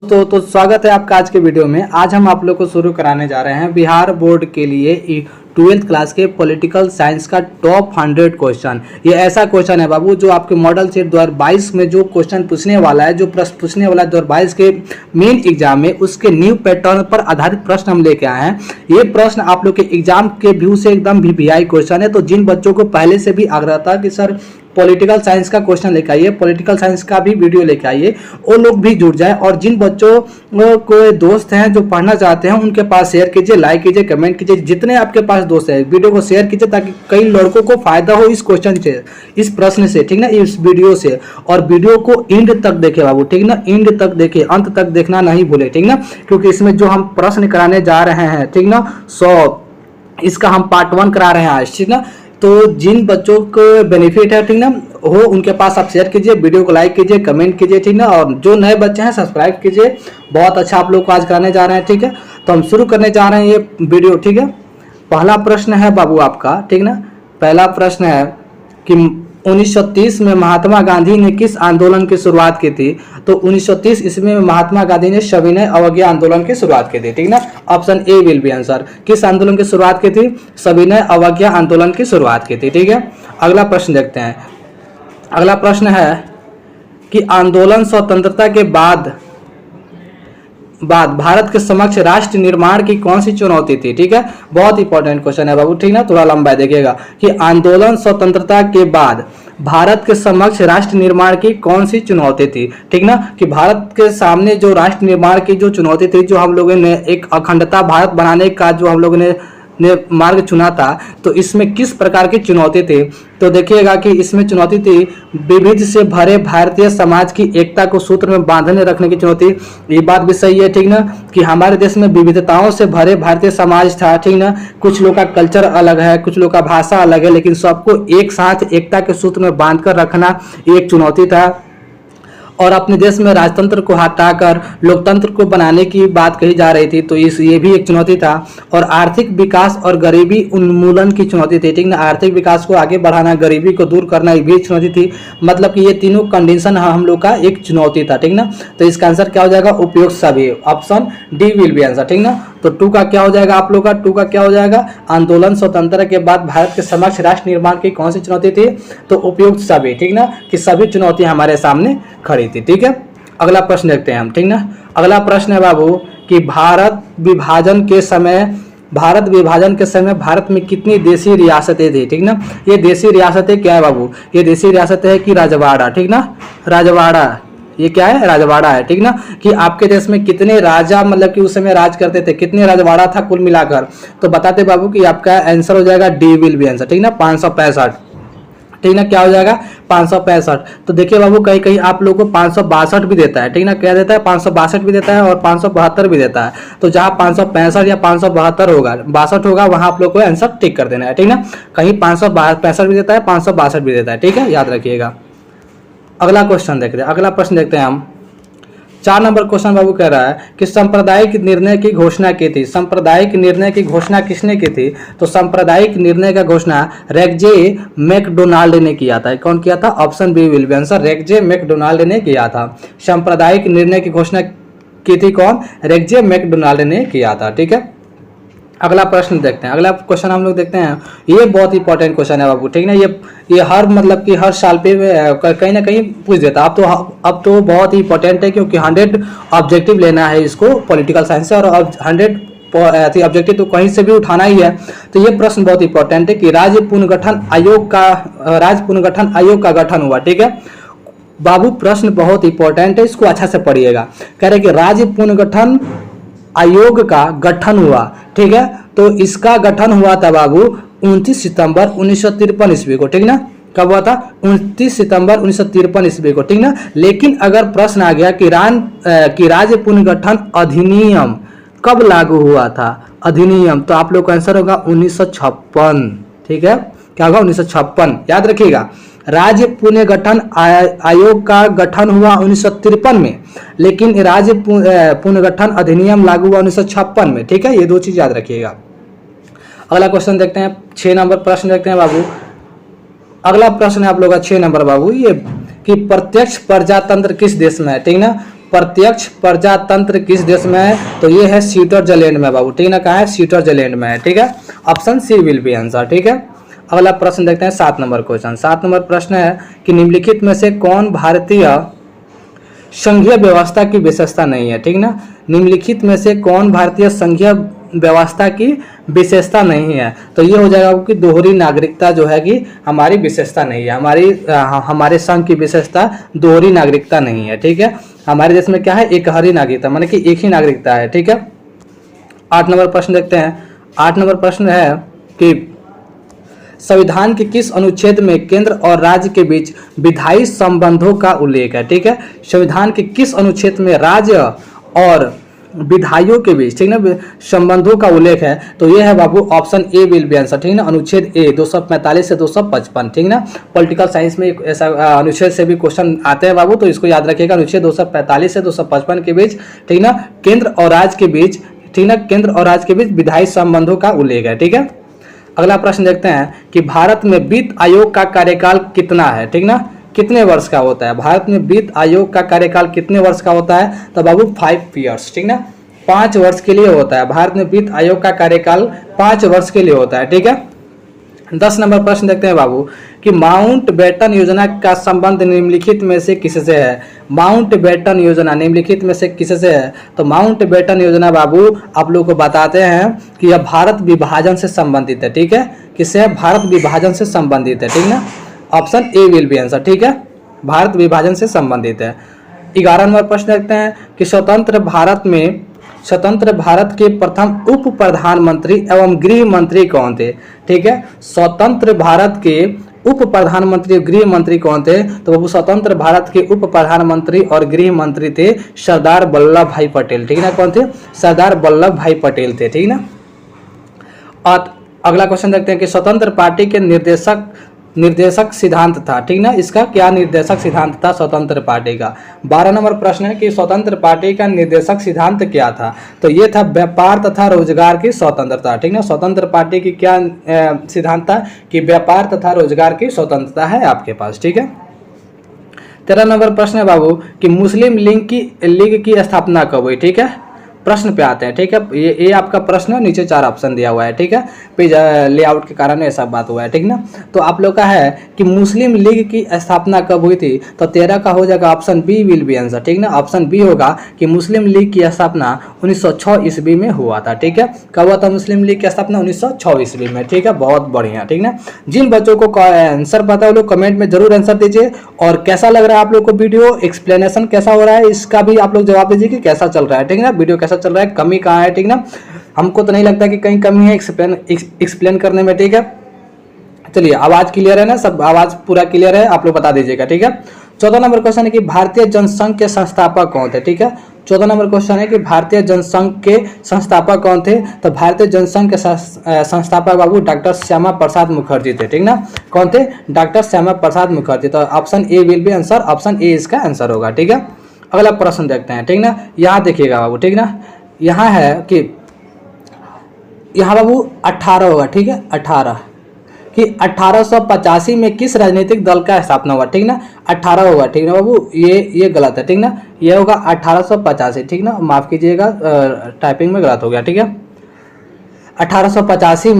तो स्वागत है आपका आज के वीडियो में। आज हम आप लोग को शुरू कराने जा रहे हैं बिहार बोर्ड के लिए 12th क्लास के पॉलिटिकल साइंस का टॉप 100 क्वेश्चन। ये ऐसा क्वेश्चन है बाबू जो आपके मॉडल सेट 2022 में जो क्वेश्चन पूछने वाला है, जो प्रश्न पूछने वाला है 2022 के मेन एग्जाम में, उसके न्यू पैटर्न पर आधारित प्रश्न हम लेके आए हैं। ये प्रश्न आप लोग के एग्जाम के व्यू से एकदम वीवीआई क्वेश्चन है। तो जिन बच्चों को पहले से भी आग्रह था कि सर पॉलिटिकल साइंस का क्वेश्चन लेके आइए, पॉलिटिकल साइंस का भी वीडियो लेके आइए, वो लोग भी जुड़ जाए। और जिन बच्चों को दोस्त हैं जो पढ़ना चाहते हैं उनके पास शेयर कीजिए, लाइक कीजिए, कमेंट कीजिए। जितने आपके पास दोस्त हैं वीडियो को शेयर कीजिए ताकि कई लड़कों को फायदा हो इस क्वेश्चन से, इस प्रश्न से, ठीक ना, इस वीडियो से। और वीडियो को एंड तक देखे बाबू, ठीक ना, एंड तक देखे, अंत तक देखना नहीं भूले, ठीक ना, क्योंकि इसमें जो हम प्रश्न कराने जा रहे हैं, ठीक ना, 100 इसका हम पार्ट 1 करा रहे हैं आज, ठीक ना। तो जिन बच्चों को बेनिफिट है, ठीक ना, हो उनके पास आप शेयर कीजिए, वीडियो को लाइक कीजिए, कमेंट कीजिए, ठीक ना। और जो नए बच्चे हैं सब्सक्राइब कीजिए। बहुत अच्छा आप लोग को आज कराने जा रहे हैं, ठीक है। तो हम शुरू करने जा रहे हैं ये वीडियो, ठीक है। पहला प्रश्न है बाबू आपका, ठीक ना। पहला प्रश्न है कि 1930 में महात्मा गांधी ने किस आंदोलन की शुरुआत की थी? तो 1930 ईस्वी में महात्मा गांधी ने सविनय अवज्ञा आंदोलन की शुरुआत की थी, ठीक ना। Option A will be answer. किस आंदोलन की शुरुआत की थी? सविनय अवज्ञा आंदोलन की शुरुआत की थी, ठीक है। अगला प्रश्न देखते हैं। अगला प्रश्न है कि आंदोलन स्वतंत्रता के बाद भारत के समक्ष राष्ट्र निर्माण की कौन सी चुनौती थी? ठीक है, बहुत इंपॉर्टेंट क्वेश्चन है बाबू, ठीक ना, थोड़ा लंबा है, देखिएगा कि आंदोलन स्वतंत्रता के बाद भारत के समक्ष राष्ट्र निर्माण की कौन सी चुनौती थी? ठीक ना, कि भारत के सामने जो राष्ट्र निर्माण की जो चुनौती थी, जो हम लोगों ने एक अखंडता भारत बनाने का जो हम लोगों ने मार्ग चुना था, तो इसमें किस प्रकार की चुनौती थी? तो देखिएगा कि इसमें चुनौती थी विविध से भरे भारतीय समाज की एकता को सूत्र में बांधने रखने की चुनौती। ये बात भी सही है, ठीक ना, कि हमारे देश में विविधताओं से भरे भारतीय समाज था, ठीक ना। कुछ लोग का कल्चर अलग है, कुछ लोग का भाषा अलग है, लेकिन सबको एक साथ एकता के सूत्र में बांधकर रखना एक चुनौती था। और अपने देश में राजतंत्र को हटाकर लोकतंत्र को बनाने की बात कही जा रही थी, तो ये भी एक चुनौती था। और आर्थिक विकास और गरीबी उन्मूलन की चुनौती थी, ठीक ना। आर्थिक विकास को आगे बढ़ाना, गरीबी को दूर करना, ये भी एक चुनौती थी। मतलब कि ये तीनों कंडीशन हम लोग का एक चुनौती था, ठीक ना। तो इसका आंसर क्या हो जाएगा? उपयुक्त सभी, option D will be answer, ठीक ना। तो 2 का क्या हो जाएगा आप लोग का? 2 का क्या हो जाएगा? आंदोलन स्वतंत्रता के बाद भारत के समक्ष राष्ट्र निर्माण की कौन सी चुनौती थी? तो उपयुक्त सभी, ठीक ना, कि सभी चुनौती हमारे सामने खड़ी थी, ठीक है। अगला प्रश्न देखते हैं हम, ठीक ना। अगला प्रश्न है बाबू कि भारत विभाजन के समय भारत में कितनी देशी रियासतें थी? ठीक ना। ये देशी रियासतें क्या है बाबू? ये देशी रियासतें है कि राजवाड़ा, ठीक ना, राजवाड़ा, ये क्या है? राजवाड़ा है, ठीक ना। कि आपके देश में कितने राजा मतलब कि उस समय राज करते थे, कितने राजवाड़ा था कुल मिलाकर? तो बताते बाबू कि आपका आंसर हो जाएगा डी विल बी आंसर, ठीक ना, 565, ठीक ना। क्या हो जाएगा? 565। तो देखिए बाबू, कहीं कहीं आप लोगों को 562 भी देता है, ठीक ना। क्या देता है? 562 भी देता है और 572 भी देता है। तो जहां 565 या 572 होगा, 62 होगा, वहां आप लोग को आंसर टिक कर देना है, ठीक ना। कहीं 565 भी देता है, 562 भी देता है, ठीक है, याद रखिएगा। अगला क्वेश्चन देखते हैं। अगला प्रश्न देखते हैं हम। 4 नंबर क्वेश्चन बाबू कह रहा है कि सांप्रदायिक निर्णय की घोषणा की थी। सांप्रदायिक निर्णय की घोषणा किसने की थी? तो सांप्रदायिक निर्णय का घोषणा रेगजे मैकडोनाल्ड ने किया था। कौन किया था? Option B will be answer. रेगजे मैकडोनाल्ड ने किया था। सांप्रदायिक निर्णय की घोषणा की थी कौन? रेगजे मैकडोनाल्ड ने किया था, ठीक है। अगला प्रश्न देखते हैं। अगला क्वेश्चन हम लोग देखते हैं। ये बहुत इंपॉर्टेंट क्वेश्चन है बाबू, ठीक ना। ये हर मतलब कि हर साल पे कहीं ना कहीं पूछ देता। अब तो बहुत ही इंपॉर्टेंट है, क्योंकि 100 ऑब्जेक्टिव लेना है इसको पॉलिटिकल साइंस से, और अब 100 ऑब्जेक्टिव तो कहीं से भी उठाना ही है। तो ये प्रश्न बहुत इंपॉर्टेंट है कि राज्य पुनर्गठन आयोग का गठन हुआ, ठीक है बाबू। प्रश्न बहुत इंपॉर्टेंट है, इसको अच्छा से पढ़िएगा। कह रहे कि राज्य पुनर्गठन आयोग का गठन हुआ, ठीक है। तो इसका गठन हुआ था बाबू 29 सितंबर 1953 ईस्वी को, ठीक ना। कब हुआ था? 29 सितंबर 1953 ईस्वी को, ठीक ना। लेकिन अगर प्रश्न आ गया कि राज्य पुनर्गठन अधिनियम कब लागू हुआ था? अधिनियम, तो आप लोग का आंसर होगा 1956, ठीक है। क्या होगा? 1956, याद रखिएगा। राज्य पुनर्गठन आयोग का गठन हुआ 1953 में, लेकिन राज्य पुनर्गठन अधिनियम लागू हुआ 1956 में, ठीक है। ये 2 चीज याद रखिएगा। अगला क्वेश्चन देखते हैं। 6 नंबर प्रश्न देखते हैं बाबू। अगला प्रश्न है आप लोग का 6 नंबर बाबू, ये कि प्रत्यक्ष प्रजातंत्र किस देश में है? ठीक ना। प्रत्यक्ष प्रजातंत्र किस देश में है? तो ये है स्विट्जरलैंड में बाबू, ठीक ना, कहाँ है? स्विट्जरलैंड में है, ठीक है। Option C will be answer, ठीक है। अगला प्रश्न देखते हैं 7 नंबर क्वेश्चन। 7 नंबर प्रश्न है कि निम्नलिखित में से कौन भारतीय संघीय व्यवस्था की विशेषता नहीं है, ठीक ना। निम्नलिखित में से कौन भारतीय संघीय व्यवस्था की विशेषता नहीं है? तो ये हो जाएगा कि दोहरी नागरिकता जो है कि हमारी विशेषता नहीं है। हमारे संघ की विशेषता दोहरी नागरिकता नहीं है, ठीक है। हमारे देश में क्या है? एकहरी नागरिकता, माने कि एक ही नागरिकता है, ठीक है। 8 नंबर प्रश्न देखते हैं। 8 नंबर प्रश्न है कि संविधान के किस अनुच्छेद में केंद्र और राज्य के बीच विधायी संबंधों का उल्लेख है, ठीक है। संविधान के किस अनुच्छेद में राज्य और विधायियों के बीच, ठीक ना, संबंधों का उल्लेख है? तो ये है बाबू option A will be answer, ठीक ना। अनुच्छेद ए 245 से 255, ठीक ना। पॉलिटिकल साइंस में ऐसा अनुच्छेद से भी क्वेश्चन आते हैं बाबू, तो इसको याद रखिएगा। अनुच्छेद 245 से 255 के बीच, ठीक ना, केंद्र और राज्य के बीच, ठीक ना, केंद्र और राज्य के बीच विधायी संबंधों का उल्लेख है, ठीक है। अगला प्रश्न देखते हैं कि भारत में वित्त आयोग का कार्यकाल कितना है, ठीक ना, कितने वर्ष का होता है? भारत में वित्त आयोग का कार्यकाल कितने वर्ष का होता है? तो बाबू 5 ईयर्स, ठीक ना, 5 वर्ष के लिए होता है। भारत में वित्त आयोग का कार्यकाल 5 वर्ष के लिए होता है, ठीक है। 10 नंबर प्रश्न देखते हैं बाबू कि माउंट बेटन योजना का संबंध निम्नलिखित में से किससे है? माउंट बेटन योजना निम्नलिखित में से किससे है? तो माउंट बेटन योजना बाबू आप लोग को बताते हैं कि यह भारत विभाजन से संबंधित है, ठीक है। किससे है? भारत विभाजन से संबंधित है, ठीक ना। Option A will be answer, ठीक है, भारत विभाजन से संबंधित है। 11 नंबर प्रश्न देखते हैं कि स्वतंत्र भारत के प्रथम उप प्रधानमंत्री एवं गृह मंत्री कौन थे? ठीक है, स्वतंत्र भारत के उप प्रधानमंत्री गृह मंत्री कौन थे? तो बाबू स्वतंत्र भारत के उप प्रधानमंत्री और गृह मंत्री थे सरदार वल्लभ भाई पटेल, ठीक ना। कौन थे? सरदार वल्लभ भाई पटेल थे, ठीक ना। और अगला क्वेश्चन देखते हैं कि स्वतंत्र पार्टी के निर्देशक सिद्धांत था, ठीक ना। इसका क्या निर्देशक सिद्धांत था स्वतंत्र पार्टी का? 12 नंबर प्रश्न है कि स्वतंत्र पार्टी का निर्देशक सिद्धांत क्या था? तो ये था व्यापार तथा रोजगार की स्वतंत्रता, ठीक ना। स्वतंत्र पार्टी की क्या सिद्धांत था? कि व्यापार तथा रोजगार की स्वतंत्रता है आपके पास, ठीक है। 13 नंबर प्रश्न है बाबू कि मुस्लिम लीग की स्थापना कब हुई? ठीक है, प्रश्न पे आते हैं, ठीक है। ये आपका प्रश्न है, नीचे 4 ऑप्शन दिया हुआ है, ठीक है। पेज लेआउट के कारण ऐसा बात हुआ है, ठीक ना। तो आप लोग का है कि मुस्लिम लीग की स्थापना कब हुई थी? तो 13 का हो जाएगा option B will be answer, ठीक ना। ऑप्शन बी होगा कि मुस्लिम लीग की स्थापना 1906 ईस्वी में हुआ था, ठीक है। कब हुआ था मुस्लिम लीग की स्थापना? 1906 ईस्वी में, ठीक है। बहुत बढ़िया, ठीक ना। जिन बच्चों को आंसर पता है वो लोग कमेंट में जरूर आंसर दीजिए। और कैसा लग रहा है आप लोग को वीडियो, एक्सप्लेनेशन कैसा हो रहा है, इसका भी आप लोग जवाब दीजिए कि कैसा चल रहा है, ठीक ना। वीडियो कैसा चल रहा है, कमी कहाँ है, ठीक ना। हमको तो नहीं लगता कि कहीं कमी है एक्सप्लेन करने में, ठीक है। चलिए, आवाज क्लियर है ना, सब आवाज पूरा क्लियर है, आप लोग बता दीजिएगा, ठीक है। 14 नंबर क्वेश्चन है कि भारतीय जनसंघ के संस्थापक कौन थे? ठीक है, 14 नंबर क्वेश्चन है कि भारतीय जनसंघ के संस्थापक कौन थे? तो भारतीय जनसंघ के संस्थापक बाबू डॉक्टर श्यामा प्रसाद मुखर्जी थे, ठीक ना। कौन थे? डॉक्टर श्यामा प्रसाद मुखर्जी। तो option A will be answer, option A इसका आंसर होगा, ठीक है। अगला प्रश्न देखते हैं, ठीक ना। यहाँ देखिएगा बाबू, ठीक ना, यहाँ है कि यहाँ बाबू 18 होगा, ठीक है, 18 कि 1885 में किस राजनीतिक दल का स्थापना हुआ? ठीक ना, 18 होगा, ठीक ना बाबू, ये गलत है, ठीक ना। ये होगा 1885, ठीक ना, माफ कीजिएगा टाइपिंग में गलत हो गया, ठीक है। 1885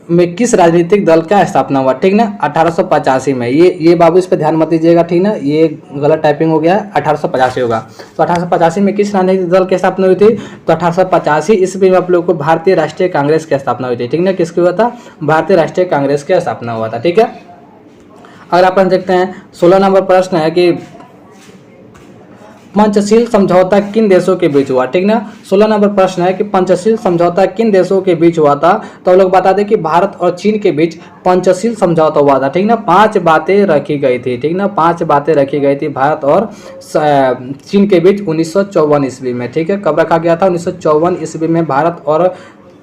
में किस राजनीतिक दल का स्थापना हुआ? ठीक ना, 1885 में। ये बाबू इस पर ध्यान मत दीजिएगा, ठीक ना, ये गलत टाइपिंग हो गया, 1885 होगा। तो 1885 में किस राजनीतिक दल की स्थापना हुई थी? तो 1885 ईस्वी में आप लोग को भारतीय राष्ट्रीय कांग्रेस की स्थापना हुई थी, ठीक ना। किसकी हुआ था? भारतीय राष्ट्रीय कांग्रेस की स्थापना हुआ था, ठीक है। अगर अपन देखते हैं 16 नंबर प्रश्न है कि पंचशील समझौता किन देशों के बीच हुआ? ठीक ना, 16 नंबर प्रश्न है कि पंचशील समझौता किन देशों के बीच हुआ था? तो लोग बता दें कि भारत और चीन के बीच पंचशील समझौता हुआ था, ठीक ना। 5 बातें रखी गई थी, ठीक ना, 5 बातें रखी गई थी भारत और चीन के बीच 1954 ईस्वी में, ठीक है। कब रखा गया था? 1954 ईस्वी में भारत और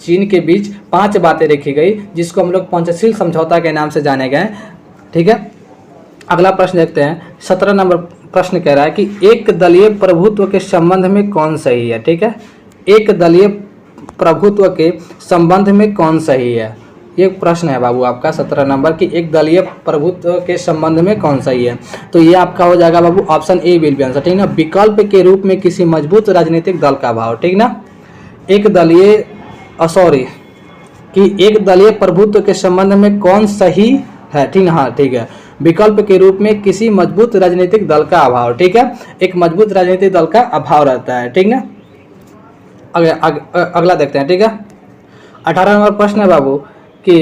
चीन के बीच 5 बातें रखी गई, जिसको हम लोग पंचशील समझौता के नाम से जाने गए, ठीक है। अगला प्रश्न देखते हैं, 17 नंबर प्रश्न कह रहा है कि एक दलीय प्रभुत्व के संबंध में कौन सही है? ठीक है, एक दलीय प्रभुत्व के संबंध में कौन सही है? ये प्रश्न है बाबू आपका 17 नंबर की एक दलीय प्रभुत्व के संबंध में कौन सही है। तो ये आपका हो जाएगा बाबू option A will be answer, ठीक ना। विकल्प के रूप में किसी मजबूत राजनीतिक दल का भाव, ठीक ना। एक दलीय एक दलीय प्रभुत्व के संबंध में कौन सही है, ठीक ना। हाँ ठीक है, विकल्प के रूप में किसी मजबूत राजनीतिक दल का अभाव, ठीक है। एक मजबूत राजनीतिक दल का अभाव रहता है, ठीक ना। अगला देखते हैं, ठीक है। 18 नंबर प्रश्न है बाबू कि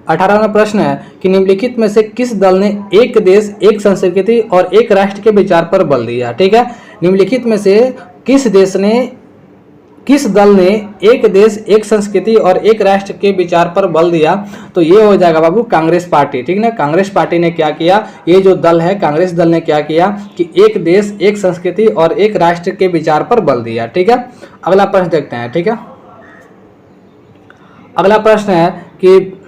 18 नंबर प्रश्न है कि निम्नलिखित में से किस दल ने एक देश एक संस्कृति और एक राष्ट्र के विचार पर बल दिया, ठीक है। निम्नलिखित में से किस दल ने एक देश एक संस्कृति और एक राष्ट्र के विचार पर बल दिया। तो ये हो जाएगा बाबू कांग्रेस पार्टी, ठीक ना। कांग्रेस पार्टी ने क्या किया, ये जो दल है कांग्रेस दल ने क्या किया कि एक देश एक संस्कृति और एक राष्ट्र के विचार पर बल दिया, ठीक है। अगला प्रश्न देखते हैं, ठीक है। अगला प्रश्न है कि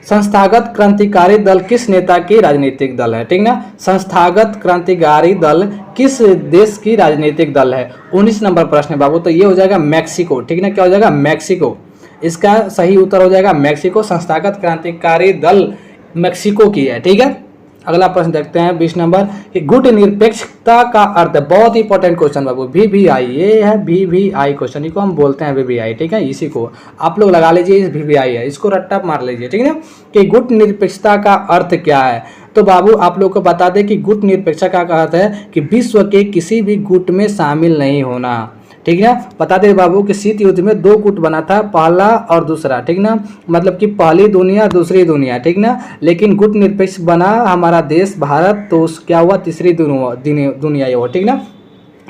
संस्थागत क्रांतिकारी दल किस नेता की राजनीतिक दल है, ठीक ना। संस्थागत क्रांतिकारी दल किस देश की राजनीतिक दल है। 19 नंबर प्रश्न है बाबू, तो ये हो जाएगा मैक्सिको, ठीक ना। क्या हो जाएगा, मैक्सिको। इसका सही उत्तर हो जाएगा मैक्सिको। संस्थागत क्रांतिकारी दल मैक्सिको की है, ठीक है। अगला प्रश्न देखते हैं 20 नंबर कि गुट निरपेक्षता का अर्थ, बहुत ही इंपॉर्टेंट क्वेश्चन बाबू, VVI, ये है VVI क्वेश्चन, इसको हम बोलते हैं VVI, ठीक है। इसी को आप लोग लगा लीजिए, इस VVI है, इसको रट्टा मार लीजिए, ठीक है ना। कि गुट निरपेक्षता का अर्थ क्या है। तो बाबू आप लोग को बता दें कि गुट निरपेक्षता का अर्थ है कि विश्व के किसी भी गुट में शामिल नहीं होना, ठीक ना। बता दे बाबू कि शीत युद्ध में 2 गुट बना था, पहला और दूसरा, ठीक ना। मतलब कि पहली दुनिया दूसरी दुनिया, ठीक ना। लेकिन गुट निरपेक्ष बना हमारा देश भारत, तो क्या हुआ, तीसरी दुनिया हुआ, ठीक ना।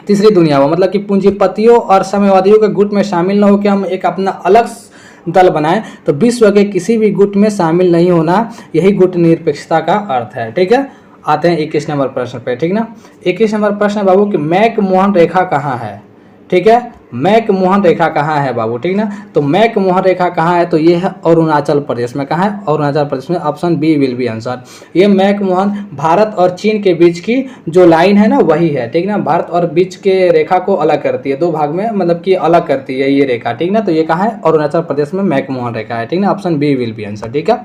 तीसरी दुनिया हुआ, मतलब कि पूंजीपतियों और साम्यवादियों के गुट में शामिल न होकर हम एक अपना अलग दल बनाए। तो विश्व के किसी भी गुट में शामिल नहीं होना, यही गुट निरपेक्षता का अर्थ है, ठीक है। आते हैं 21 नंबर प्रश्न पे, ठीक ना। 21 नंबर प्रश्न बाबू कि मैक मोहन रेखा कहाँ है, ठीक है। मैक मोहन रेखा कहाँ है बाबू, ठीक ना। तो मैक मोहन रेखा कहाँ है, तो ये है अरुणाचल प्रदेश में। कहाँ है, अरुणाचल प्रदेश में। Option B will be answer. ये मैक मोहन भारत और चीन के बीच की जो लाइन है ना, वही है, ठीक ना। भारत और बीच के रेखा को अलग करती है, 2 भाग में मतलब कि अलग करती है ये रेखा, ठीक ना। तो ये कहाँ है, अरुणाचल प्रदेश में मैक मोहन रेखा है, ठीक ना। Option B will be answer, ठीक है।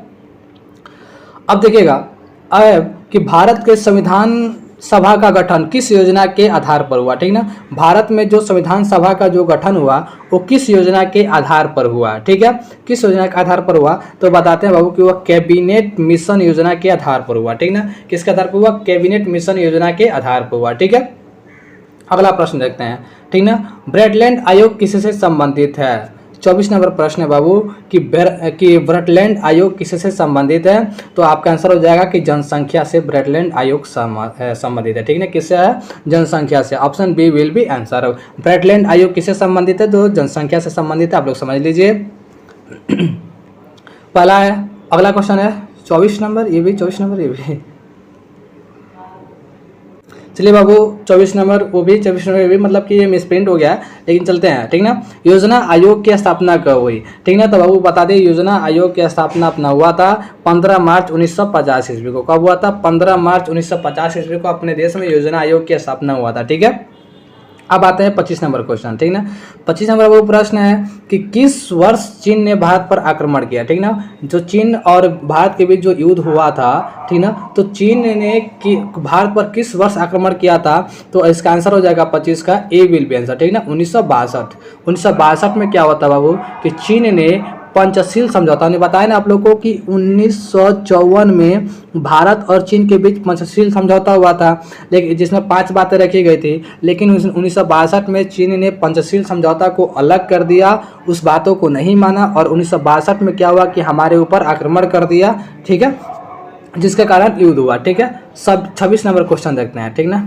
अब देखिएगा कि भारत के संविधान सभा का गठन किस योजना के आधार पर हुआ, ठीक ना। भारत में जो संविधान सभा का जो गठन हुआ वो किस योजना के आधार पर हुआ, ठीक है। किस योजना के आधार पर हुआ, तो बताते हैं बाबू कि वह कैबिनेट मिशन योजना के आधार पर हुआ, ठीक ना। किसके आधार पर हुआ, कैबिनेट मिशन योजना के आधार पर हुआ, ठीक है। अगला प्रश्न देखते हैं, ठीक ना। ब्रैडलैंड आयोग किससे संबंधित है। 24 नंबर प्रश्न है बाबू कि ब्रैडलैंड आयोग किससे संबंधित है। तो आपका आंसर हो जाएगा कि जनसंख्या से ब्रैडलैंड आयोग संबंधित है, ठीक है। किससे है, जनसंख्या से। Option B will be answer. Brundtland आयोग किससे संबंधित है, तो जनसंख्या से संबंधित है, आप लोग समझ लीजिए। पहला है। अगला क्वेश्चन है 24 नंबर, ये भी 24 नंबर, ये भी। चलिए बाबू 24 नंबर, वो भी 24 नंबर भी, मतलब कि ये मिसप्रिंट हो गया है, लेकिन चलते हैं, ठीक ना। योजना आयोग की स्थापना कब हुई, ठीक ना। तो बाबू बता दें योजना आयोग की स्थापना अपना हुआ था 15 मार्च 1950 ईस्वी को। कब हुआ था, 15 मार्च 1950 ईस्वी को अपने देश में योजना आयोग की स्थापना हुआ था, ठीक है। अब आते हैं 25 नंबर क्वेश्चन, ठीक ना। 25 नंबर वो प्रश्न है कि किस वर्ष चीन ने भारत पर आक्रमण किया, ठीक ना। जो चीन और भारत के बीच जो युद्ध हुआ था, ठीक ना, तो चीन ने भारत पर किस वर्ष आक्रमण किया था। तो इसका आंसर हो जाएगा 25 का ए विल बी आंसर, ठीक ना। 1962। 1962 में क्या होता बाबू कि चीन ने पंचशील समझौता, ने बताया ना आप लोगों को कि 1954 में भारत और चीन के बीच पंचशील समझौता हुआ था, लेकिन जिसमें 5 बातें रखी गई थी। लेकिन 1962 में चीन ने पंचशील समझौता को अलग कर दिया, उस बातों को नहीं माना, और 1962 में क्या हुआ कि हमारे ऊपर आक्रमण कर दिया, ठीक है, जिसके कारण युद्ध हुआ, ठीक है। सब 26 नंबर क्वेश्चन देखते हैं, ठीक ना।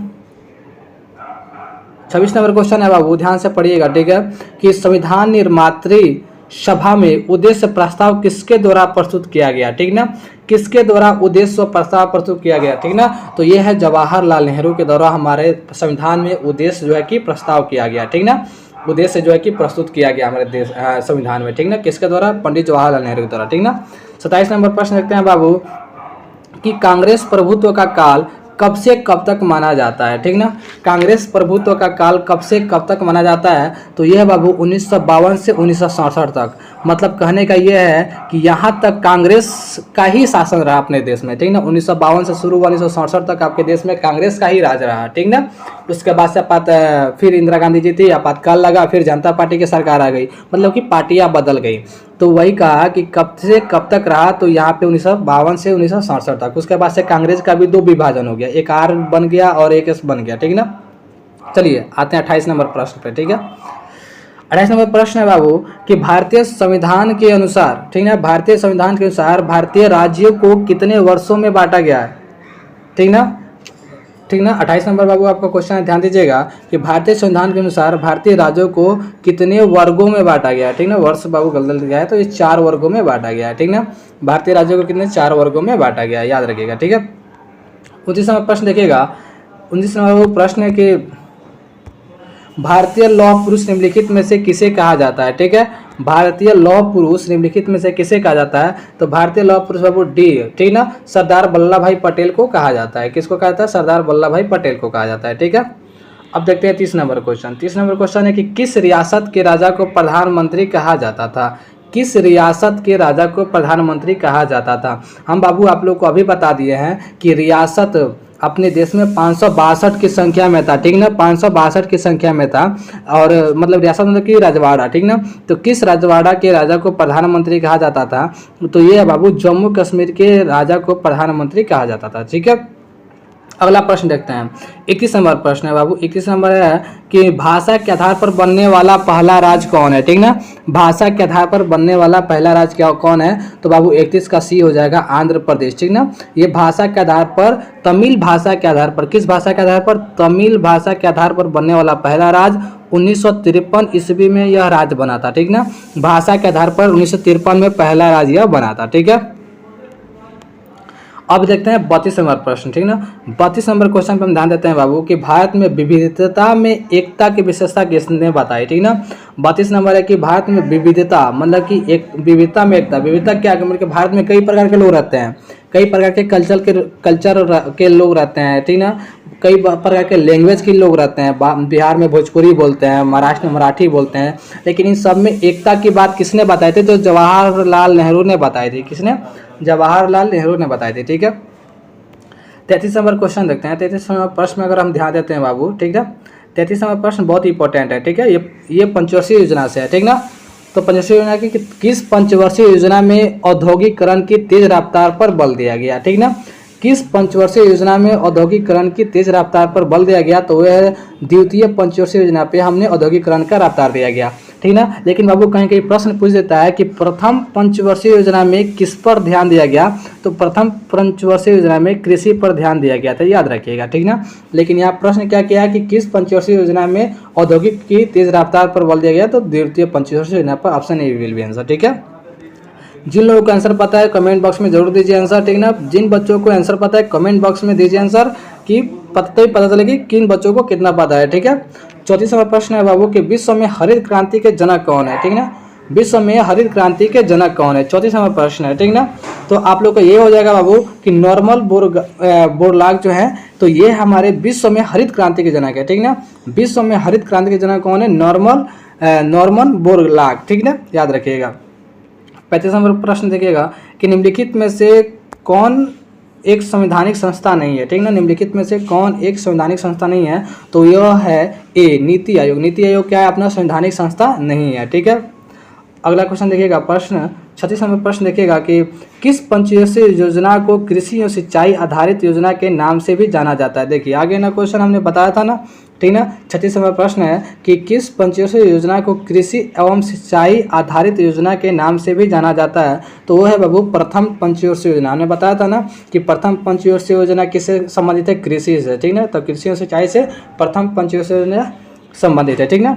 26 नंबर क्वेश्चन है बाबू, ध्यान से पढ़िएगा, ठीक है। कि संविधान निर्मात्री सभा में उद्देश्य प्रस्ताव किसके द्वारा प्रस्तुत किया गया, ठीक ना। किसके द्वारा उद्देश्य प्रस्ताव प्रस्तुत किया गया, ठीक ना। तो यह है जवाहरलाल नेहरू के द्वारा हमारे संविधान में उद्देश्य जो है कि प्रस्ताव किया गया, ठीक ना। उद्देश्य जो है कि प्रस्तुत किया गया हमारे देश संविधान में, ठीक ना। किसके द्वारा, पंडित जवाहरलाल नेहरू के द्वारा, ठीक ना। 27 नंबर प्रश्न देखते हैं बाबू कि कांग्रेस प्रभुत्व का काल कब से कब तक माना जाता है, ठीक ना। कांग्रेस प्रभुत्व का काल कब से कब तक माना जाता है, तो यह बाबू 1952 से 1967 तक। मतलब कहने का यह है कि यहाँ तक कांग्रेस का ही शासन रहा अपने देश में, ठीक ना। 1952 से शुरू हुआ 1967 तक आपके देश में कांग्रेस का ही राज रहा, ठीक ना। उसके बाद से फिर इंदिरा गांधी जी थी, आपातकाल लगा, फिर जनता पार्टी की सरकार आ गई, मतलब कि पार्टियां बदल गई। तो वही कहा कि कब से कब तक रहा, तो यहाँ पे 1952 से 1967 तक। उसके बाद से कांग्रेस का भी दो विभाजन हो गया, एक आर बन गया और एक एस बन गया, ठीक ना। चलिए आते हैं 28 नंबर प्रश्न पे, ठीक है। 28 नंबर प्रश्न है बाबू कि भारतीय संविधान के अनुसार, ठीक ना, भारतीय संविधान के अनुसार भारतीय राज्यों को कितने वर्षों में बांटा गया है, ठीक ना। ठीक ना, 28 नंबर बाबू आपका क्वेश्चन है, ध्यान दीजिएगा कि भारतीय संविधान के अनुसार भारतीय राज्यों को कितने वर्गों में बांटा गया है, ठीक ना। वर्ष बाबू गलत गया है, तो ये 4 वर्गों में बांटा गया है, ठीक ना। भारतीय राज्यों को कितने 4 वर्गों में बांटा गया है, याद रखिएगा, ठीक है। 29 नंबर प्रश्न देखिएगा। 29 नंबर प्रश्न है कि भारतीय लौह पुरुष निम्नलिखित में से किसे कहा जाता है, ठीक है। भारतीय लौह पुरुष निम्नलिखित में से किसे कहा जाता है, तो भारतीय लौह पुरुष बाबू डी, ठीक ना, सरदार वल्लभ भाई पटेल को कहा जाता है। किसको कहा जाता है, सरदार वल्लभ भाई पटेल को कहा जाता है, ठीक है। अब देखते हैं 30 नंबर क्वेश्चन। 30 नंबर क्वेश्चन है कि किस रियासत के राजा को प्रधानमंत्री कहा जाता था, किस रियासत के राजा को प्रधानमंत्री कहा जाता था। हम बाबू आप लोग को अभी बता दिए हैं कि रियासत अपने देश में 562 की संख्या में था, ठीक ना, 562 की संख्या में था। और मतलब रियासत मतलब कि राजवाड़ा, ठीक ना। तो किस राजवाड़ा के राजा को प्रधानमंत्री कहा जाता था, तो ये है बाबू जम्मू कश्मीर के राजा को प्रधानमंत्री कहा जाता था, ठीक है। अगला प्रश्न देखते हैं, 21 नंबर प्रश्न है बाबू। 21 नंबर है कि भाषा के आधार पर बनने वाला पहला राज्य कौन है, ठीक ना। भाषा के आधार पर बनने वाला पहला राज्य क्या कौन है, तो बाबू 31 का सी हो जाएगा, आंध्र प्रदेश, ठीक ना। ये भाषा के आधार पर, तमिल भाषा के आधार पर, किस भाषा के आधार पर, तमिल भाषा के आधार पर बनने वाला पहला राज्य 1953 ईस्वी में यह राज्य बना था, ठीक ना। भाषा के आधार पर 1953 में पहला राज्य यह बना था, ठीक है। अब देखते हैं 32 नंबर प्रश्न, ठीक ना। 32 नंबर क्वेश्चन पर हम ध्यान देते हैं बाबू कि भारत में विविधता में एकता की विशेषता किसने बताई, ठीक ना। 32 नंबर है कि भारत में विविधता मतलब कि एक विविधता में एकता, विविधता क्या है, मतलब कि भारत में कई प्रकार के लोग रहते हैं, कई प्रकार के कल्चर के लोग रहते हैं, ठीक ना। कई प्रकार के लैंग्वेज के लोग रहते हैं, बिहार में भोजपुरी बोलते हैं, महाराष्ट्र में मराठी बोलते हैं, लेकिन इन सब में एकता की बात किसने बताई थी, तो जवाहरलाल नेहरू ने बताई थी। किसने, जवाहरलाल नेहरू ने बताई थी, ठीक है। 33 नंबर क्वेश्चन देखते हैं। 33 नंबर प्रश्न में अगर हम ध्यान देते हैं बाबू, ठीक है। 33 नंबर प्रश्न बहुत इंपॉर्टेंट है, ठीक है। ये पंचवर्षीय योजना से है, ठीक ना। तो पंचवर्षीय योजना की किस पंचवर्षीय योजना में औद्योगिकरण की तेज रफ्तार पर बल दिया गया, ठीक ना। किस पंचवर्षीय योजना में औद्योगिकरण की तेज रफ्तार पर बल दिया गया, तो वह द्वितीय पंचवर्षीय योजना पे हमने औद्योगिकरण का रफ्तार दिया गया, ठीक ना। लेकिन बाबू कहीं कहीं प्रश्न पूछ देता है कि प्रथम पंचवर्षीय योजना में किस पर ध्यान दिया गया, तो प्रथम पंचवर्षीय योजना में कृषि पर ध्यान दिया गया था, याद रखिएगा, ठीक ना। लेकिन यहाँ प्रश्न क्या किया है कि किस पंचवर्षीय योजना में औद्योगिक की तेज रफ्तार पर बल दिया गया, तो द्वितीय पंचवर्षीय योजना पर option A will be answer, ठीक है। जिन लोगों को आंसर पता है कमेंट बॉक्स में जरूर दीजिए आंसर, ठीक ना। जिन बच्चों को आंसर पता है कमेंट बॉक्स में दीजिए आंसर, कि पता चले कि किन बच्चों को कितना पता है, ठीक है। 34 नंबर प्रश्न है बाबू कि विश्व में हरित क्रांति के जनक कौन है, ठीक ना। विश्व में हरित क्रांति के जनक कौन है, 34 नंबर प्रश्न है, ठीक ना। तो आप लोग को ये हो जाएगा बाबू कि नॉर्मन बोरलॉग जो है, तो ये हमारे विश्व में हरित क्रांति के जनक है, ठीक ना। विश्व में हरित क्रांति के जनक कौन है, नॉर्मन बोरलॉग, ठीक ना, याद रखिएगा। 35 नंबर प्रश्न देखिएगा कि निम्नलिखित में से कौन एक संवैधानिक संस्था नहीं है, ठीक ना। निम्नलिखित में से कौन एक संवैधानिक संस्था नहीं है, तो यह है ए नीति आयोग। नीति आयोग क्या है, अपना संवैधानिक संस्था नहीं है, ठीक है। अगला क्वेश्चन देखिएगा, प्रश्न 36 नंबर प्रश्न देखिएगा कि किस पंचवर्षीय योजना को कृषि और सिंचाई आधारित योजना के नाम से भी जाना जाता है। देखिए आगे ना क्वेश्चन हमने बताया था ना, ठीक ना। 36 नंबर प्रश्न है कि किस पंचवर्षीय योजना को कृषि एवं सिंचाई आधारित योजना के नाम से भी जाना जाता है, तो वो है बाबू प्रथम पंचवर्षीय योजना। हमने बताया था ना कि प्रथम पंचवर्षीय योजना किससे संबंधित है, कृषि से, ठीक ना। तो कृषि और सिंचाई से प्रथम पंचवर्षीय योजना संबंधित है, ठीक ना।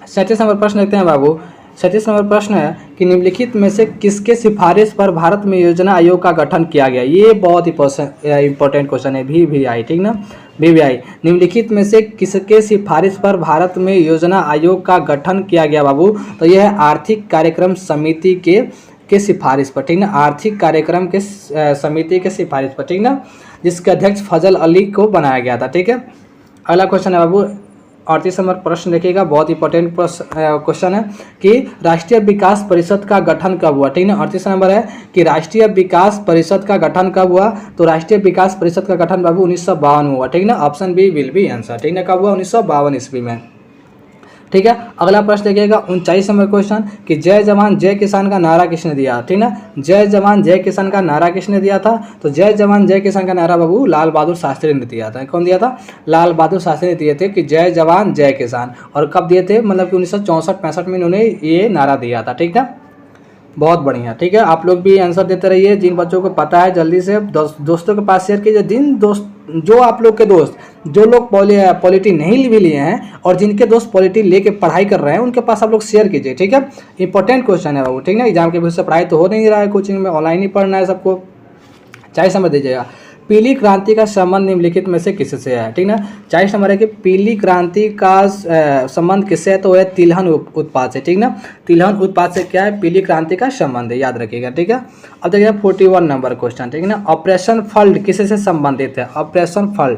37 नंबर प्रश्न देखते हैं बाबू। 37 नंबर प्रश्न है कि निम्नलिखित में से किसके सिफारिश पर भारत में योजना आयोग का गठन किया गया। ये बहुत इंपॉर्टेंट क्वेश्चन है, VVI, ठीक ना, VVI। निम्नलिखित में से किसके सिफारिश पर भारत में योजना आयोग का गठन किया गया बाबू, तो यह है आर्थिक कार्यक्रम समिति के सिफारिश पर, ठीक ना। आर्थिक कार्यक्रम के समिति के सिफारिश पर, ठीक ना। जिसके अध्यक्ष फजल अली को बनाया गया था। ठीक है, अगला क्वेश्चन है बाबू 38 नंबर प्रश्न देखिएगा, बहुत इंपॉर्टेंट क्वेश्चन है कि राष्ट्रीय विकास परिषद का गठन कब हुआ। ठीक है, 38 नंबर है कि राष्ट्रीय विकास परिषद का गठन कब हुआ। तो राष्ट्रीय विकास परिषद का गठन बाबू 1952 में हुआ। ठीक है ना, option B will be answer. ठीक है, कब हुआ? 1952 ईस्वी में। ठीक है, अगला प्रश्न देखिएगा 39 नंबर क्वेश्चन कि जय जवान जय किसान का नारा किसने दिया। ठीक ना, जय जवान जय किसान का नारा किसने दिया था? तो जय जवान जय किसान का नारा बाबू लाल बहादुर शास्त्री ने दिया था। कौन दिया था? लाल बहादुर शास्त्री ने दिए थे कि जय जवान जय किसान। और कब दिए थे? मतलब कि 1964-65 में इन्होंने ये नारा दिया था। ठीक है, बहुत बढ़िया। ठीक है, आप लोग भी आंसर देते रहिए। जिन बच्चों को पता है जल्दी से दोस्तों के पास शेयर कीजिए। जो आप लोग के दोस्त जो लोग पॉलिटी नहीं भी लिए हैं और जिनके दोस्त पॉलिटी लेके पढ़ाई कर रहे हैं उनके पास आप लोग शेयर कीजिए। ठीक है, इंपॉर्टेंट क्वेश्चन है बाबू। ठीक है, एग्जाम के भविष्य से पढ़ाई तो हो नहीं रहा है, कोचिंग में ऑनलाइन ही पढ़ना है सबको, चाहे समझ दीजिएगा। पीली क्रांति का संबंध निम्नलिखित में से किससे है? ठीक ना, 40 नंबर है कि पीली क्रांति का संबंध किससे है? तो है तिलहन उत्पाद से। ठीक ना, तिलहन उत्पाद से क्या है? पीली क्रांति का संबंध है, याद रखिएगा। ठीक है, अब देखिए 41 नंबर क्वेश्चन। ठीक है ना, ऑपरेशन फ्लड किससे संबंधित है? ऑपरेशन फ्लड,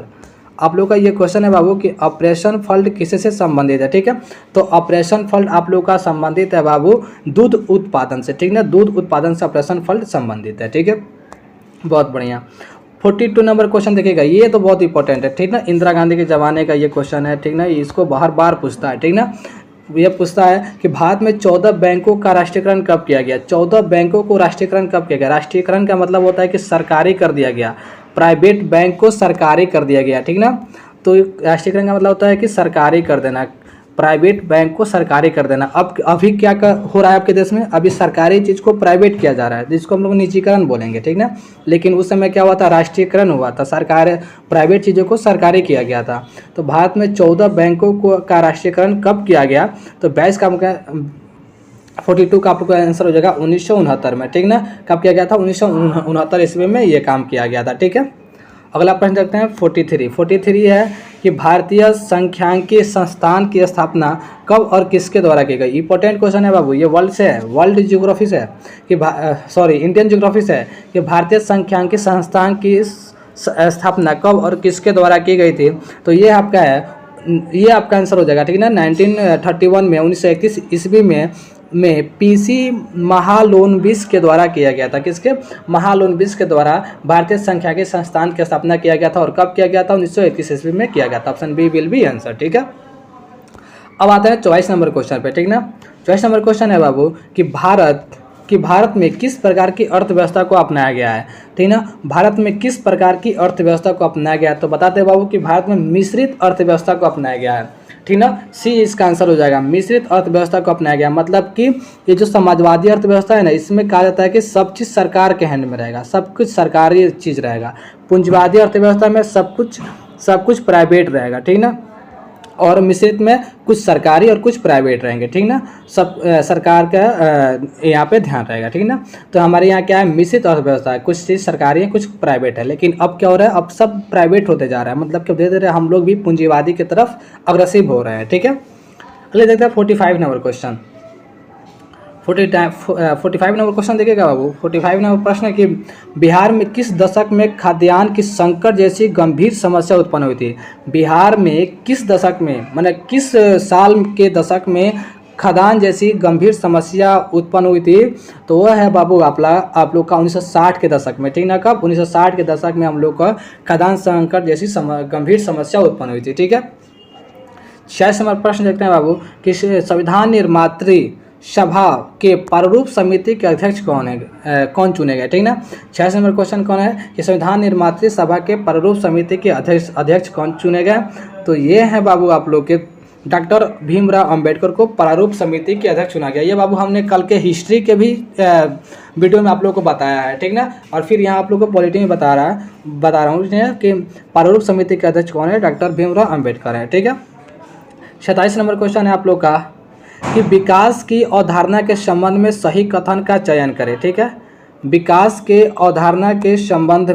आप लोग का ये क्वेश्चन है बाबू कि ऑपरेशन फ्लड किससे संबंधित है। ठीक है, तो ऑपरेशन फ्लड आप लोग का संबंधित है बाबू दूध उत्पादन से। ठीक ना, दूध उत्पादन से ऑपरेशन फ्लड संबंधित है। ठीक है, बहुत बढ़िया। 42 नंबर क्वेश्चन देखिएगा, ये तो बहुत इंपॉर्टेंट है। ठीक ना, इंदिरा गांधी के ज़माने का ये क्वेश्चन है। ठीक ना, इसको बार पूछता है। ठीक ना, ये पूछता है कि भारत में 14 बैंकों का राष्ट्रीयकरण कब किया गया? 14 बैंकों को राष्ट्रीयकरण कब किया गया? राष्ट्रीयकरण का मतलब होता है कि सरकारी कर दिया गया, प्राइवेट बैंक को सरकारी कर दिया गया। ठीक ना, तो राष्ट्रीयकरण का मतलब होता है कि सरकारी कर देना, प्राइवेट बैंक को सरकारी कर देना। अब अभी क्या हो रहा है आपके देश में? अभी सरकारी चीज़ को प्राइवेट किया जा रहा है, जिसको हम लोग निजीकरण बोलेंगे। ठीक ना, लेकिन उस समय क्या हुआ था? राष्ट्रीयकरण हुआ था, सरकार प्राइवेट चीज़ों को सरकारी किया गया था। तो भारत में 14 बैंकों को का राष्ट्रीयकरण कब किया गया? तो 22 का 42 का आपको आंसर हो जाएगा 1969 में। ठीक ना, कब किया गया था? 1969 ईस्वी में ये काम किया गया था। ठीक है, अगला प्रश्न देखते हैं 43 है कि भारतीय सांख्यिकी संस्थान की स्थापना कब और किसके द्वारा की गई? इंपॉर्टेंट क्वेश्चन है बाबू, ये वर्ल्ड से है, वर्ल्ड ज्योग्राफी से है कि इंडियन ज्योग्राफी से है कि भारतीय सांख्यिकी संस्थान की स्थापना कब और किसके द्वारा की गई थी? तो ये आपका है, ये आपका आंसर हो जाएगा। ठीक है ना, 1931 में 1931 ईस्वी में पीसी महालोनबिस के द्वारा किया गया था। किसके? महालोनबिस के द्वारा भारतीय सांख्यिकी संस्थान की स्थापना किया गया था। और कब किया गया था? 1931 ईस्वी में किया गया था। Option B will be answer. ठीक है, अब आता है 24 नंबर क्वेश्चन पे। ठीक ना, 24 नंबर क्वेश्चन है बाबू कि भारत में किस प्रकार की अर्थव्यवस्था को अपनाया गया है? ठीक ना, भारत में किस प्रकार की अर्थव्यवस्था को अपनाया गया है? तो बताते हैं बाबू कि भारत में मिश्रित अर्थव्यवस्था को अपनाया गया है। ठीक ना, सी इसका आंसर हो जाएगा, मिश्रित अर्थव्यवस्था को अपनाया गया। मतलब कि ये जो समाजवादी अर्थव्यवस्था है ना, इसमें कहा जाता है कि सब चीज़ सरकार के हैंड में रहेगा, सब कुछ सरकारी चीज़ रहेगा। पूंजीवादी अर्थव्यवस्था में सब कुछ प्राइवेट रहेगा। ठीक ना, और मिश्रित में कुछ सरकारी और कुछ प्राइवेट रहेंगे। ठीक ना, सब सरकार का यहाँ पे ध्यान रहेगा। ठीक ना, तो हमारे यहाँ क्या है? मिश्रित अर्थव्यवस्था है, कुछ चीज़ सरकारी है कुछ प्राइवेट है। लेकिन अब क्या हो रहा है? अब सब प्राइवेट होते जा रहा है, मतलब कि धीरे धीरे हम लोग भी पूंजीवादी की तरफ अग्रसिव हो रहे हैं। ठीक है, अगले देखते हैं 45 नंबर क्वेश्चन। 45 नंबर क्वेश्चन देखिएगा बाबू। 45 नंबर प्रश्न है कि बिहार में किस दशक में खाद्यान्न की संकट जैसी गंभीर समस्या उत्पन्न हुई थी? बिहार में किस दशक में, मतलब किस साल के दशक में खाद्यान्न जैसी गंभीर समस्या उत्पन्न हुई थी? तो वह है बाबू आप लोग का 1960 के दशक में। ठीक ना, कब? 1960 के दशक में हम लोग का खाद्यान्न संकट जैसी गंभीर समस्या उत्पन्न हुई थी। ठीक है, 6 नंबर प्रश्न देखते हैं बाबू कि संविधान निर्मात्री सभा के प्रारूप समिति के अध्यक्ष कौन चुने गए? ठीक ना, 6 नंबर क्वेश्चन कौन है कि संविधान निर्मात्री सभा के प्रारूप समिति के अध्यक्ष कौन चुने गए? तो ये है बाबू आप लोग के डॉक्टर भीमराव अंबेडकर को प्रारूप समिति के अध्यक्ष चुना गया। ये बाबू हमने कल के हिस्ट्री के भी वीडियो में आप लोग को बताया है। ठीक ना, और फिर यहाँ आप लोग को पॉलिटी में बता रहा हूँ कि प्रारूप समिति के अध्यक्ष कौन है? डॉक्टर भीमराव अंबेडकर है। ठीक है, 27 नंबर क्वेश्चन है आप लोग का कि विकास की अवधारणा के संबंध में सही कथन का चयन करें। ठीक है, विकास के अवधारणा के संबंध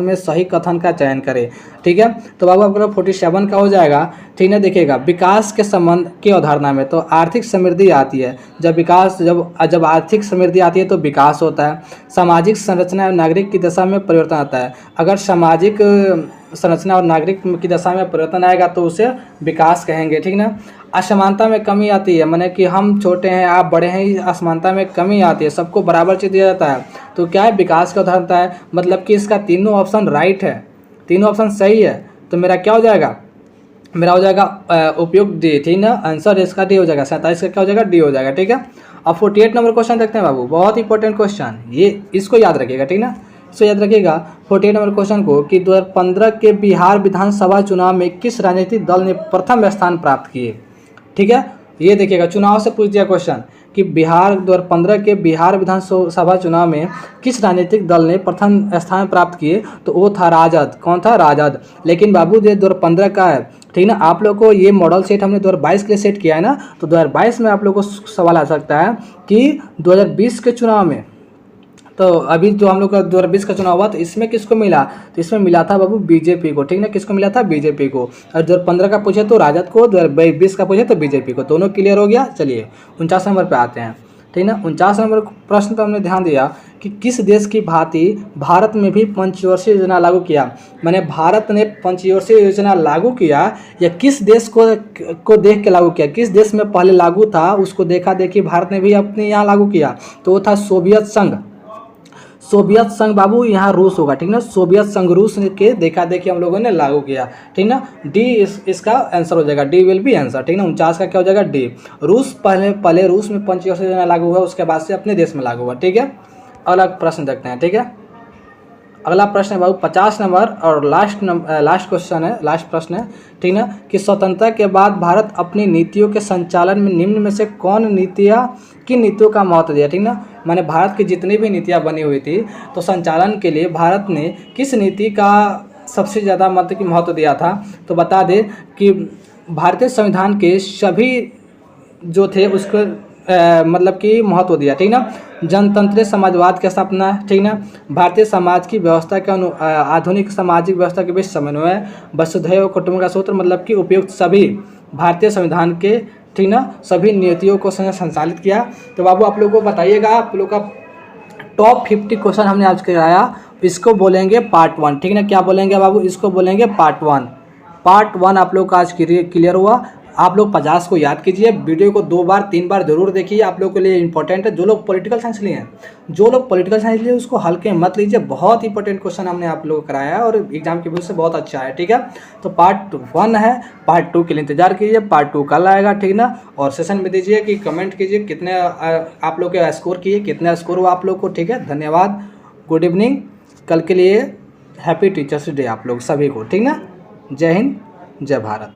में सही कथन का चयन करें। ठीक है, तो बाबू आपका 47 का हो जाएगा। ठीक है, देखिएगा विकास के संबंध की अवधारणा में तो आर्थिक समृद्धि आती है। जब आर्थिक समृद्धि आती है तो विकास होता है। सामाजिक संरचना और नागरिक की दशा में परिवर्तन आता है। अगर सामाजिक संरचना और नागरिक की दशा में परिवर्तन आएगा तो उसे विकास कहेंगे। ठीक ना। असमानता में कमी आती है, माने कि हम छोटे हैं आप बड़े हैं, असमानता में कमी आती है, सबको बराबर चीज दिया जाता है, तो क्या है, विकास का उदाहरण है। मतलब कि इसका तीनों ऑप्शन राइट है, तीनों ऑप्शन सही है। तो मेरा क्या हो जाएगा, मेरा हो जाएगा उपयुक्त डी। ठीक ना, आंसर इसका डी हो जाएगा। 27 का क्या हो जाएगा, डी हो जाएगा। ठीक है, अब 48 नंबर क्वेश्चन देखते हैं बाबू, बहुत इंपॉर्टेंट क्वेश्चन, ये इसको याद रखिएगा। ठीक ना, इसको याद रखिएगा 48 नंबर क्वेश्चन को कि 2015 के बिहार विधानसभा चुनाव में किस राजनीतिक दल ने प्रथम स्थान प्राप्त किए। ठीक है, ये देखिएगा चुनाव से पूछ दिया क्वेश्चन कि 2015 के बिहार विधानसभा चुनाव में किस राजनीतिक दल ने प्रथम स्थान प्राप्त किए, तो वो था राजद। कौन था, राजद। लेकिन बाबू ये 2015 का है। ठीक ना, आप लोग को ये मॉडल सेट हमने 2022 के लिए सेट किया है ना, तो 2022 में आप लोग को सवाल आ सकता है कि 2020 के चुनाव में, तो अभी जो हम लोग का 2020 का चुनाव हुआ तो इसमें किसको मिला, तो इसमें मिला था बाबू बीजेपी को। ठीक ना, किसको मिला था, बीजेपी को। और 2015 का पूछे तो राजद को, 2020 का पूछे तो बीजेपी को, दोनों क्लियर हो गया। चलिए 49 नंबर पे आते हैं। ठीक ना, 49 नंबर प्रश्न पर हमने ध्यान दिया कि किस देश की भांति भारत में भी पंचवर्षीय योजना लागू किया। मैंने भारत ने पंचवर्षीय योजना लागू किया या किस देश को देख के लागू किया, किस देश में पहले लागू था उसको देखा देखी भारत ने भी अपने यहाँ लागू किया, तो वो था सोवियत संघ। सोवियत संघ बाबू यहाँ रूस होगा। ठीक ना, सोवियत संघ रूस के देखा देखी हम लोगों ने लागू किया। ठीक ना, डी इसका आंसर हो जाएगा, डी विल बी आंसर। ठीक ना, 49 का क्या हो जाएगा, डी। रूस पहले रूस में पंचवर्षीय योजना लागू हुआ, उसके बाद से अपने देश में लागू हुआ। ठीक है, अगला प्रश्न देखते हैं। ठीक है, अगला प्रश्न है बाबू 50 नंबर और लास्ट क्वेश्चन है, लास्ट प्रश्न है। ठीक ना, कि स्वतंत्रता के बाद भारत अपनी नीतियों के संचालन में निम्न में से कौन नीतियों का महत्व दिया। ठीक ना, माने भारत की जितनी भी नीतियाँ बनी हुई थी तो संचालन के लिए भारत ने किस नीति का सबसे ज़्यादा महत्व दिया था, तो बता दें कि भारतीय संविधान के सभी जो थे उसको मतलब कि महत्व दिया। ठीक ना, जनतंत्र समाजवाद की स्थापना। ठीक ना, भारतीय समाज की व्यवस्था के आधुनिक सामाजिक व्यवस्था के बीच समन्वय, वसुधैव कुटुंबकम का सूत्र, मतलब कि उपयुक्त सभी भारतीय संविधान के, ठीक ना, सभी नीतियों को संचालित किया। तो बाबू आप लोगों को बताइएगा, आप लोग का टॉप 50 क्वेश्चन हमने आज कराया, इसको बोलेंगे पार्ट 1। ठीक ना, क्या बोलेंगे बाबू, इसको बोलेंगे पार्ट 1। पार्ट 1 आप लोग का आज क्लियर हुआ। आप लोग 50 को याद कीजिए, वीडियो को 2 बार 3 बार जरूर देखिए, आप लोग के लिए इंपॉर्टेंट है। जो लोग पॉलिटिकल साइंस लिए उसको हल्के मत लीजिए, बहुत इंपॉर्टेंट क्वेश्चन हमने आप लोग को कराया है और एग्जाम के व्यू से बहुत अच्छा है। ठीक है, तो पार्ट 1 है, पार्ट 2 के लिए इंतजार कीजिए, पार्ट 2 कल आएगा। ठीक ना, और सेशन में दीजिए कि कमेंट कीजिए कितने आप लोग के स्कोर किए, कितना स्कोर हुआ आप लोग को। ठीक है, धन्यवाद, गुड इवनिंग। कल के लिए हैप्पी टीचर्स डे आप लोग सभी को। ठीक ना, जय हिंद, जय भारत।